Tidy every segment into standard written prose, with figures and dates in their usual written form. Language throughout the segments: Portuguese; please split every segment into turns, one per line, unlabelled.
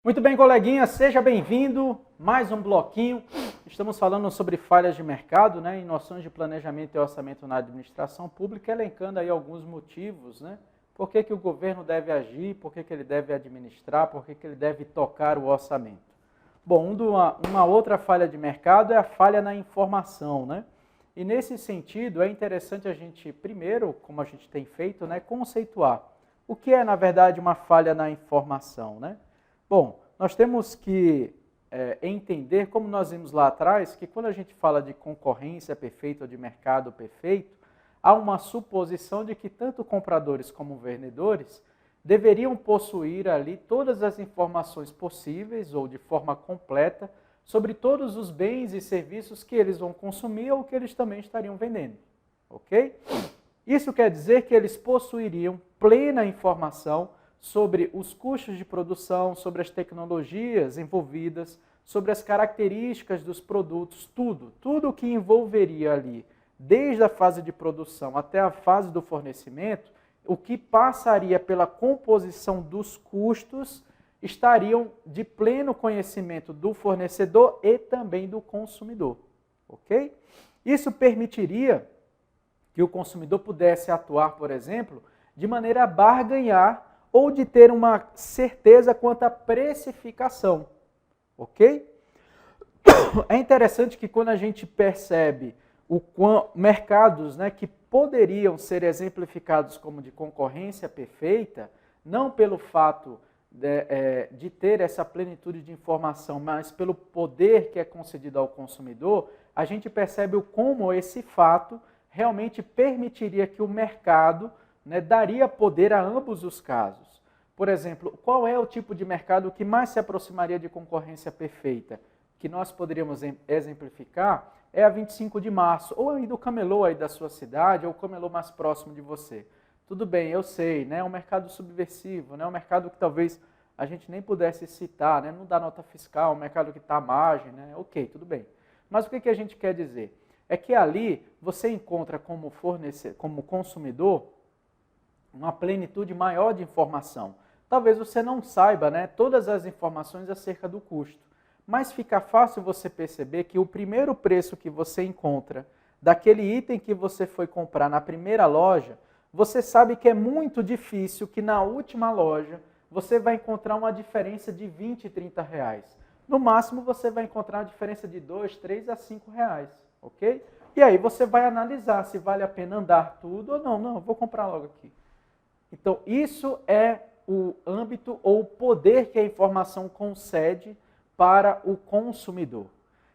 Muito bem, coleguinha, seja bem-vindo. Mais um bloquinho. Estamos falando sobre falhas de mercado, né, em noções de planejamento e orçamento na administração pública, elencando aí alguns motivos, né? Por que o governo deve agir, por que ele deve administrar, por que ele deve tocar o orçamento. Bom, uma outra falha de mercado é a falha na informação, né? E nesse sentido é interessante a gente, primeiro, como a gente tem feito, né, conceituar o que é, na verdade, uma falha na informação, né? Bom, nós temos que entender, como nós vimos lá atrás, que quando a gente fala de concorrência perfeita ou de mercado perfeito, há uma suposição de que tanto compradores como vendedores deveriam possuir ali todas as informações possíveis ou de forma completa sobre todos os bens e serviços que eles vão consumir ou que eles também estariam vendendo, ok? Isso quer dizer que eles possuiriam plena informação sobre os custos de produção, sobre as tecnologias envolvidas, sobre as características dos produtos, tudo que envolveria ali, desde a fase de produção até a fase do fornecimento, o que passaria pela composição dos custos, estariam de pleno conhecimento do fornecedor e também do consumidor, ok? Isso permitiria que o consumidor pudesse atuar, por exemplo, de maneira a barganhar ou de ter uma certeza quanto à precificação, ok? É interessante que quando a gente percebe mercados, né, que poderiam ser exemplificados como de concorrência perfeita, não pelo fato de ter essa plenitude de informação, mas pelo poder que é concedido ao consumidor, a gente percebe como esse fato realmente permitiria que o mercado, né, daria poder a ambos os casos. Por exemplo, qual é o tipo de mercado que mais se aproximaria de concorrência perfeita? Que nós poderíamos exemplificar é a 25 de março, ou aí do camelô aí da sua cidade, ou o camelô mais próximo de você. Tudo bem, eu sei, né, é um mercado subversivo, né, é um mercado que talvez a gente nem pudesse citar, né, não dá nota fiscal, é um mercado que está à margem, né, ok, tudo bem. Mas o que a gente quer dizer? É que ali você encontra como consumidor uma plenitude maior de informação. Talvez você não saiba, né, todas as informações acerca do custo, mas fica fácil você perceber que o primeiro preço que você encontra daquele item que você foi comprar na primeira loja, você sabe que é muito difícil que na última loja você vai encontrar uma diferença de 20, 30 reais. No máximo você vai encontrar uma diferença de 2, 3 a 5 reais, ok? E aí você vai analisar se vale a pena andar tudo ou não. Não, vou comprar logo aqui. Então isso é o âmbito ou o poder que a informação concede para o consumidor.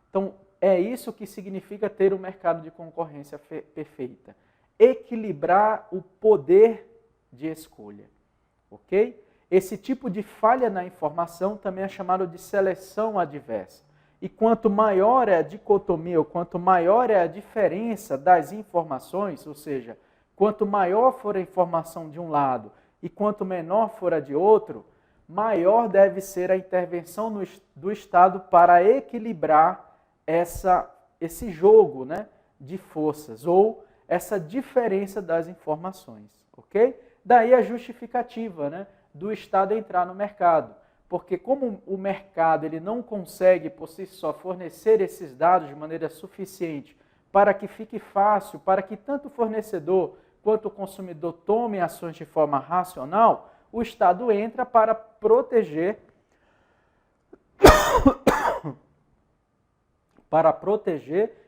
Então, é isso que significa ter um mercado de concorrência perfeita. Equilibrar o poder de escolha, ok? Esse tipo de falha na informação também é chamado de seleção adversa. E quanto maior é a dicotomia, ou quanto maior é a diferença das informações, ou seja, quanto maior for a informação de um lado e quanto menor for a de outro, maior deve ser a intervenção do Estado para equilibrar esse jogo, né, de forças, ou essa diferença das informações, ok? Daí a justificativa, né, do Estado entrar no mercado. Porque como o mercado ele não consegue por si só fornecer esses dados de maneira suficiente para que fique fácil, para que tanto o fornecedor quanto o consumidor tomem ações de forma racional, o Estado entra para proteger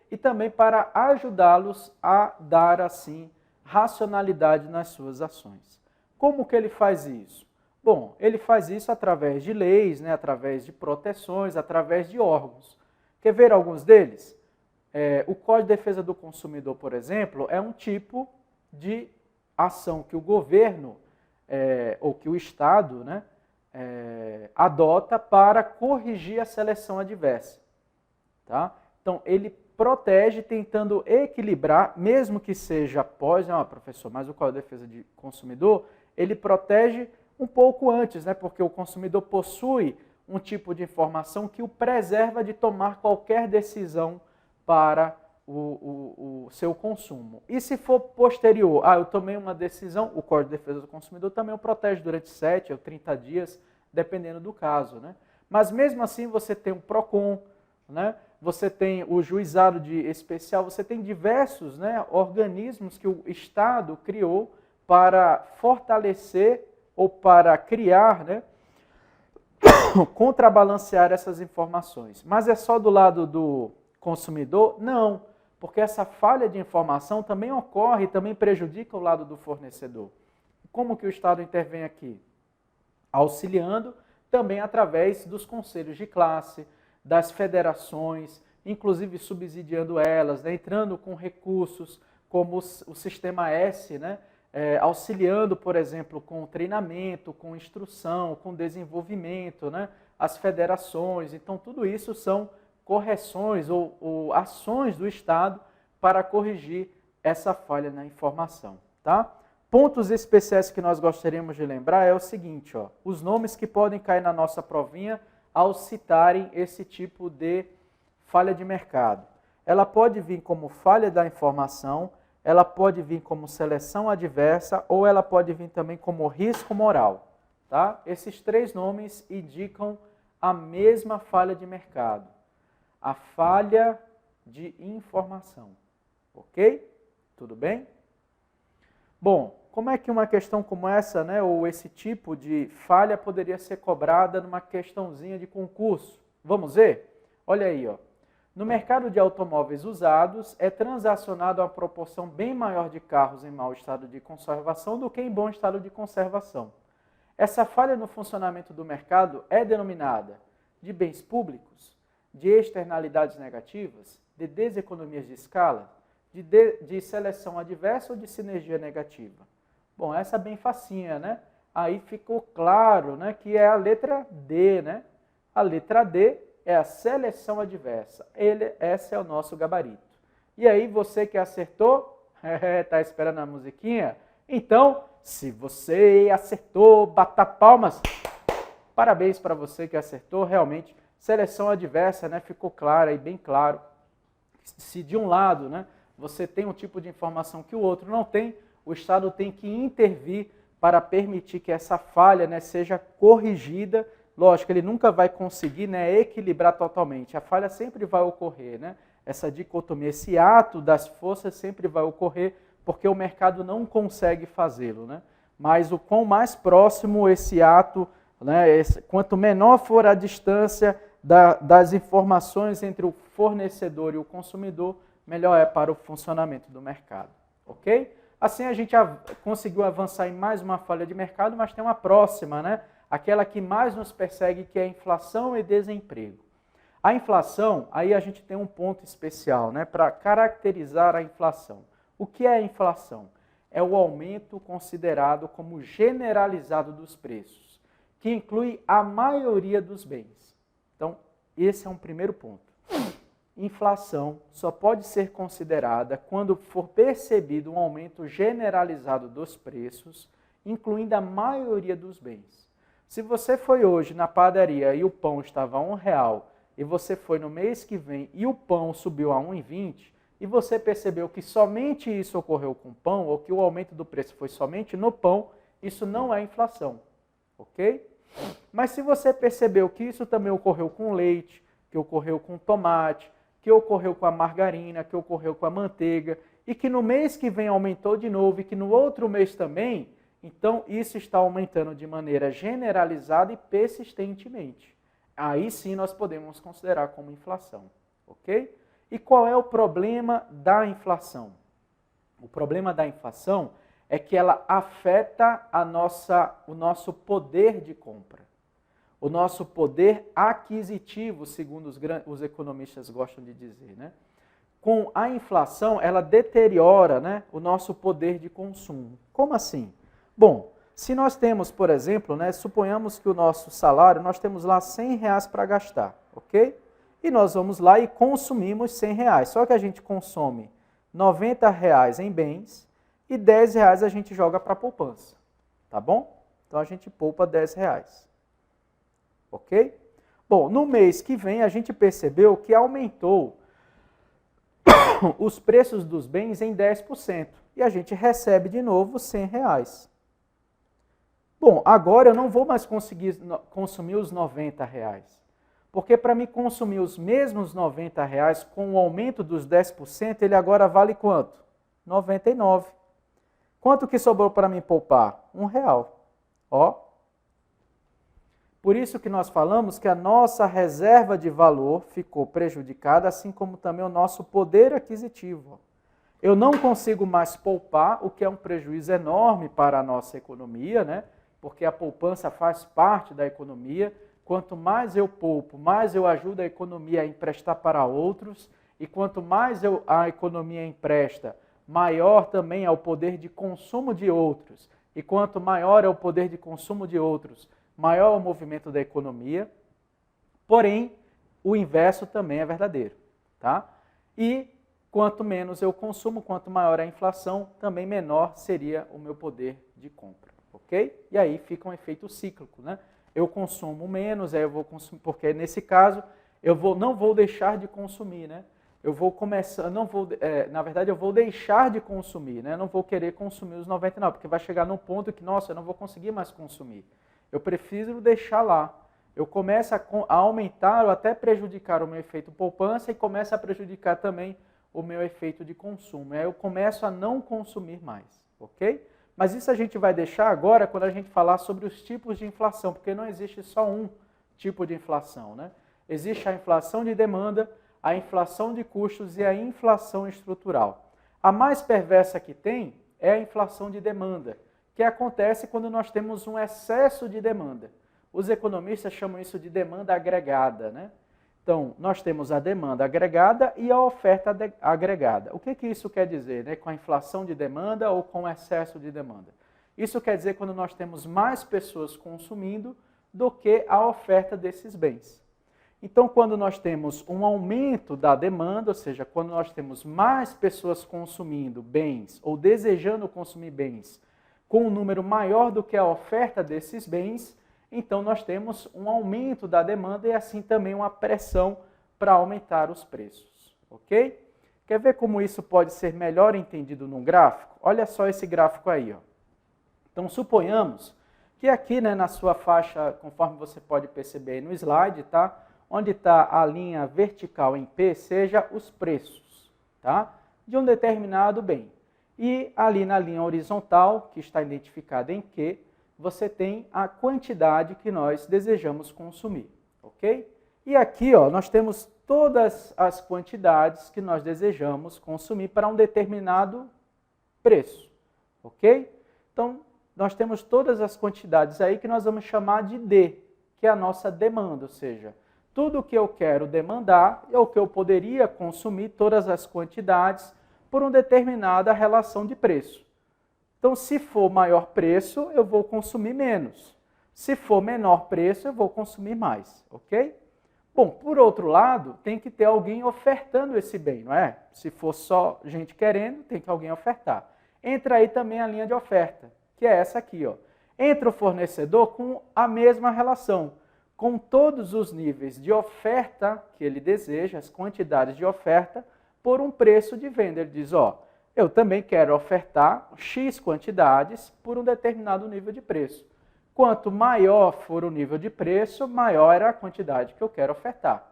e também para ajudá-los a dar, assim, racionalidade nas suas ações. Como que ele faz isso? Bom, ele faz isso através de leis, né, através de proteções, através de órgãos. Quer ver alguns deles? O Código de Defesa do Consumidor, por exemplo, é um tipo de ação que o governo ou que o Estado, né, adota para corrigir a seleção adversa. Tá? Então, ele protege tentando equilibrar, mesmo que seja após, professor, mas o Código de Defesa do Consumidor, ele protege um pouco antes, né, porque o consumidor possui um tipo de informação que o preserva de tomar qualquer decisão para o seu consumo. E se for posterior, eu tomei uma decisão, o Código de Defesa do Consumidor também o protege durante 7 ou 30 dias, dependendo do caso, né? Mas mesmo assim você tem o PROCON, né? Você tem o juizado especial, você tem diversos, né, organismos que o Estado criou para fortalecer ou para criar, né, contrabalancear essas informações. Mas é só do lado do consumidor? Não, porque essa falha de informação também ocorre e também prejudica o lado do fornecedor. Como que o Estado intervém aqui? Auxiliando também através dos conselhos de classe, das federações, inclusive subsidiando elas, né, entrando com recursos como o Sistema S, né, auxiliando, por exemplo, com treinamento, com instrução, com desenvolvimento, né, as federações. Então, tudo isso são correções ou ações do Estado para corrigir essa falha na informação. Tá? Pontos especiais que nós gostaríamos de lembrar é o seguinte, ó, os nomes que podem cair na nossa provinha ao citarem esse tipo de falha de mercado. Ela pode vir como falha da informação, ela pode vir como seleção adversa ou ela pode vir também como risco moral. Tá? Esses três nomes indicam a mesma falha de mercado, a falha de informação. Ok? Tudo bem? Bom, como é que uma questão como essa, né, ou esse tipo de falha poderia ser cobrada numa questãozinha de concurso? Vamos ver? Olha aí, ó. No mercado de automóveis usados, é transacionado uma proporção bem maior de carros em mau estado de conservação do que em bom estado de conservação. Essa falha no funcionamento do mercado é denominada de bens públicos, de externalidades negativas, de deseconomias de escala, de seleção adversa ou de sinergia negativa. Bom, essa é bem facinha, né? Aí ficou claro, né, que é a letra D, né? A letra D é a seleção adversa. Esse é o nosso gabarito. E aí, você que acertou, tá esperando a musiquinha? Então, se você acertou, bata palmas. Parabéns para você que acertou, realmente. Seleção adversa, né? Ficou claro aí, bem claro. Se de um lado, né, você tem um tipo de informação que o outro não tem, o Estado tem que intervir para permitir que essa falha, né, seja corrigida. Lógico, ele nunca vai conseguir, né, equilibrar totalmente. A falha sempre vai ocorrer, né? Essa dicotomia, esse ato das forças sempre vai ocorrer porque o mercado não consegue fazê-lo, né? Mas o quão mais próximo esse ato, né, quanto menor for a distância das informações entre o fornecedor e o consumidor, melhor é para o funcionamento do mercado, ok? Assim a gente conseguiu avançar em mais uma falha de mercado, mas tem uma próxima, né? Aquela que mais nos persegue, que é a inflação e desemprego. A inflação, aí a gente tem um ponto especial, né, para caracterizar a inflação. O que é a inflação? É o aumento considerado como generalizado dos preços, que inclui a maioria dos bens. Então, esse é um primeiro ponto. Inflação só pode ser considerada quando for percebido um aumento generalizado dos preços, incluindo a maioria dos bens. Se você foi hoje na padaria e o pão estava a R$1, e você foi no mês que vem e o pão subiu a R$1,20, e você percebeu que somente isso ocorreu com o pão, ou que o aumento do preço foi somente no pão, isso não é inflação, ok? Mas se você percebeu que isso também ocorreu com leite, que ocorreu com tomate, que ocorreu com a margarina, que ocorreu com a manteiga, e que no mês que vem aumentou de novo, e que no outro mês também, então isso está aumentando de maneira generalizada e persistentemente. Aí sim nós podemos considerar como inflação, ok? E qual é o problema da inflação? O problema da inflação é que ela afeta o nosso poder de compra. O nosso poder aquisitivo, segundo os economistas gostam de dizer, né? Com a inflação, ela deteriora, né, o nosso poder de consumo. Como assim? Bom, se nós temos, por exemplo, né, suponhamos que o nosso salário, nós temos lá R$100 para gastar, ok? E nós vamos lá e consumimos R$100. Só que a gente consome R$90 em bens e R$10 a gente joga para a poupança, tá bom? Então a gente poupa R$10. Ok? Bom, no mês que vem a gente percebeu que aumentou os preços dos bens em 10% e a gente recebe de novo R$100. Bom, agora eu não vou mais conseguir consumir os R$ 90. Porque para me consumir os mesmos R$ 90 com o aumento dos 10%, ele agora vale quanto? 99. Quanto que sobrou para mim poupar? R$ 1. Ó. Por isso que nós falamos que a nossa reserva de valor ficou prejudicada, assim como também o nosso poder aquisitivo. Eu não consigo mais poupar, o que é um prejuízo enorme para a nossa economia, né? Porque a poupança faz parte da economia. Quanto mais eu poupo, mais eu ajudo a economia a emprestar para outros, e quanto mais a economia empresta, maior também é o poder de consumo de outros. E quanto maior é o poder de consumo de outros, maior é o movimento da economia. Porém, o inverso também é verdadeiro, tá? E quanto menos eu consumo, quanto maior a inflação, também menor seria o meu poder de compra, ok? E aí fica um efeito cíclico, né? Eu consumo menos, aí eu vou consumir, porque nesse caso não vou deixar de consumir, né? Eu vou começar, na verdade eu vou deixar de consumir, né? Eu não vou querer consumir os 99, porque vai chegar num ponto que, nossa, eu não vou conseguir mais consumir. Eu prefiro deixar lá. Eu começo a aumentar ou até prejudicar o meu efeito poupança e começo a prejudicar também o meu efeito de consumo. Aí eu começo a não consumir mais, ok? Mas isso a gente vai deixar agora quando a gente falar sobre os tipos de inflação, porque não existe só um tipo de inflação, né? Existe a inflação de demanda, a inflação de custos e a inflação estrutural. A mais perversa que tem é a inflação de demanda, que acontece quando nós temos um excesso de demanda. Os economistas chamam isso de demanda agregada, né? Então, nós temos a demanda agregada e a oferta agregada. O que isso quer dizer, né? Com a inflação de demanda ou com o excesso de demanda? Isso quer dizer quando nós temos mais pessoas consumindo do que a oferta desses bens. Então, quando nós temos um aumento da demanda, ou seja, quando nós temos mais pessoas consumindo bens ou desejando consumir bens com um número maior do que a oferta desses bens, então nós temos um aumento da demanda e assim também uma pressão para aumentar os preços, ok? Quer ver como isso pode ser melhor entendido num gráfico? Olha só esse gráfico aí, ó. Então suponhamos que aqui, né, na sua faixa, conforme você pode perceber aí no slide, tá? Onde está a linha vertical em P, seja os preços, tá? De um determinado bem. E ali na linha horizontal, que está identificada em Q, você tem a quantidade que nós desejamos consumir, ok? E aqui, ó, nós temos todas as quantidades que nós desejamos consumir para um determinado preço, ok? Então, nós temos todas as quantidades aí que nós vamos chamar de D, que é a nossa demanda, ou seja, tudo o que eu quero demandar é o que eu poderia consumir, todas as quantidades, por uma determinada relação de preço. Então, se for maior preço, eu vou consumir menos. Se for menor preço, eu vou consumir mais, ok? Bom, por outro lado, tem que ter alguém ofertando esse bem, não é? Se for só gente querendo, tem que alguém ofertar. Entra aí também a linha de oferta, que é essa aqui, ó. Entra o fornecedor com a mesma relação, com todos os níveis de oferta que ele deseja, as quantidades de oferta, por um preço de venda. Ele diz, ó, eu também quero ofertar X quantidades por um determinado nível de preço. Quanto maior for o nível de preço, maior é a quantidade que eu quero ofertar.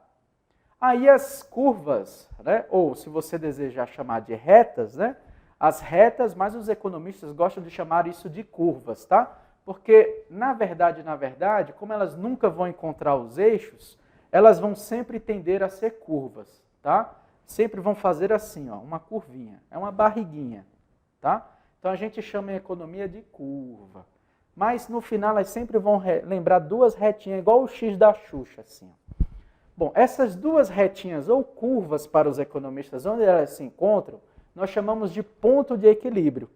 Aí as curvas, né, ou se você desejar chamar de retas, né, as retas, mas os economistas gostam de chamar isso de curvas, tá? Porque, na verdade, como elas nunca vão encontrar os eixos, elas vão sempre tender a ser curvas, tá? Sempre vão fazer assim, ó, uma curvinha, é uma barriguinha, tá? Então a gente chama em economia de curva. Mas no final elas sempre vão lembrar duas retinhas, igual o X da Xuxa, assim. Bom, essas duas retinhas ou curvas para os economistas, onde elas se encontram, nós chamamos de ponto de equilíbrio,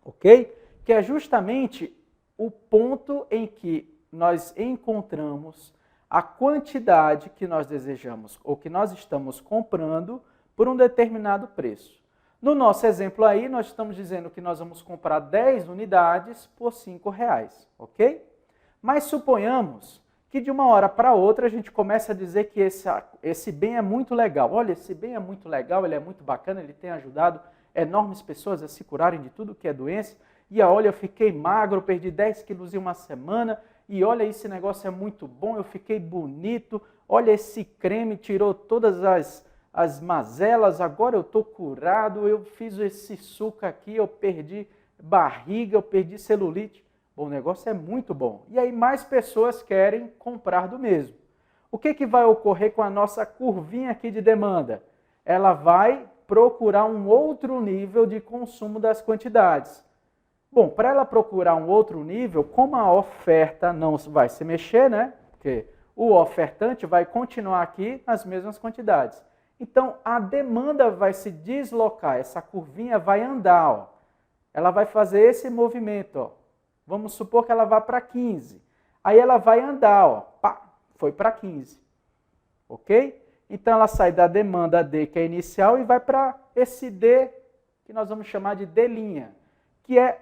ok? Que é justamente o ponto em que nós encontramos a quantidade que nós desejamos ou que nós estamos comprando por um determinado preço. No nosso exemplo aí, nós estamos dizendo que nós vamos comprar 10 unidades por R$5, ok? Mas suponhamos que de uma hora para outra a gente começa a dizer que esse bem é muito legal. Olha, esse bem é muito legal, ele é muito bacana, ele tem ajudado enormes pessoas a se curarem de tudo que é doença. e olha, eu fiquei magro, perdi 10 quilos em uma semana, e olha, esse negócio é muito bom, eu fiquei bonito, olha, esse creme tirou todas as mazelas, agora eu estou curado, eu fiz esse suco aqui, eu perdi barriga, eu perdi celulite. Bom, o negócio é muito bom. E aí mais pessoas querem comprar do mesmo. O que vai ocorrer com a nossa curvinha aqui de demanda? Ela vai procurar um outro nível de consumo das quantidades. Bom, para ela procurar um outro nível, como a oferta não vai se mexer, né? Porque o ofertante vai continuar aqui nas mesmas quantidades. Então, a demanda vai se deslocar, essa curvinha vai andar, ó. Ela vai fazer esse movimento, ó. Vamos supor que ela vá para 15. Aí ela vai andar, ó. Pá, foi para 15. Ok? Então, ela sai da demanda D, que é inicial, e vai para esse D, que nós vamos chamar de D', que é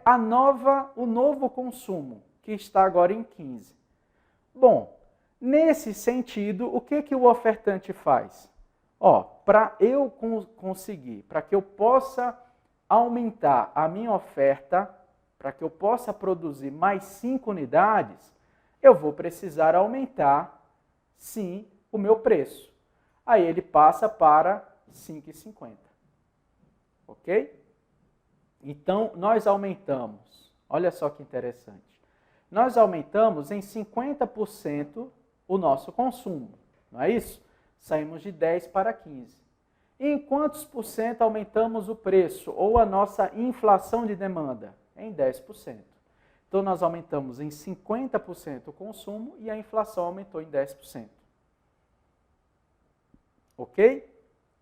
o novo consumo, que está agora em 15. Bom, nesse sentido, o que o ofertante faz? Ó, para eu conseguir, para que eu possa aumentar a minha oferta, para que eu possa produzir mais 5 unidades, eu vou precisar aumentar, sim, o meu preço. Aí ele passa para R$ 5,50. Ok? Então, nós aumentamos, olha só que interessante, nós aumentamos em 50% o nosso consumo, não é isso? Saímos de 10 para 15. E em quantos por cento aumentamos o preço, ou a nossa inflação de demanda? Em 10%. Então, nós aumentamos em 50% o consumo e a inflação aumentou em 10%. Ok?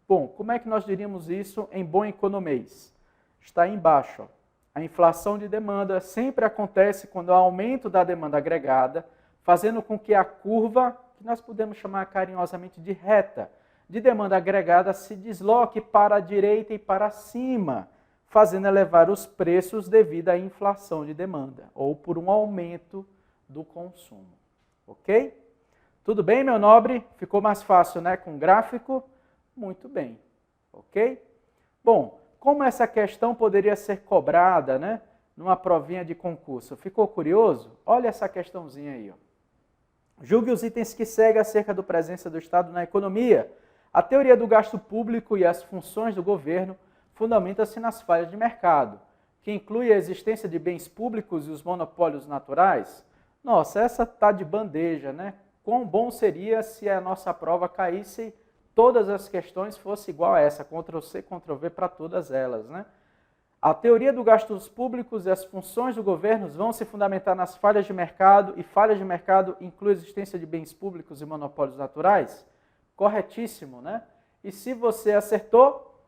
Bom, como é que nós diríamos isso em bom economês? Está aí embaixo. Ó. A inflação de demanda sempre acontece quando há aumento da demanda agregada, fazendo com que a curva, que nós podemos chamar carinhosamente de reta, de demanda agregada se desloque para a direita e para cima, fazendo elevar os preços devido à inflação de demanda, ou por um aumento do consumo. Ok? Tudo bem, meu nobre? Ficou mais fácil, né, com gráfico? Muito bem. Ok? Bom, como essa questão poderia ser cobrada, né, numa provinha de concurso? Ficou curioso? Olha essa questãozinha aí. Ó. Julgue os itens que seguem acerca da presença do Estado na economia. A teoria do gasto público e as funções do governo fundamenta-se nas falhas de mercado, que inclui a existência de bens públicos e os monopólios naturais. Nossa, essa está de bandeja, né? Quão bom seria se a nossa prova caísse todas as questões fosse igual a essa, Ctrl+C, Ctrl+V para todas elas, né? A teoria dos gastos públicos e as funções do governo vão se fundamentar nas falhas de mercado, e falhas de mercado inclui a existência de bens públicos e monopólios naturais? Corretíssimo, né? E se você acertou,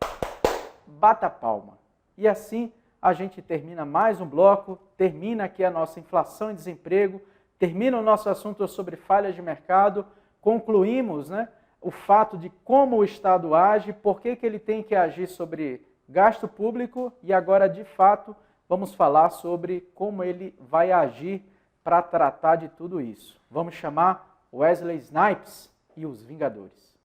bata a palma. E assim a gente termina mais um bloco, termina aqui a nossa inflação e desemprego, termina o nosso assunto sobre falhas de mercado, concluímos, né, o fato de como o Estado age, por que ele tem que agir sobre gasto público e agora, de fato, vamos falar sobre como ele vai agir para tratar de tudo isso. Vamos chamar Wesley Snipes e os Vingadores.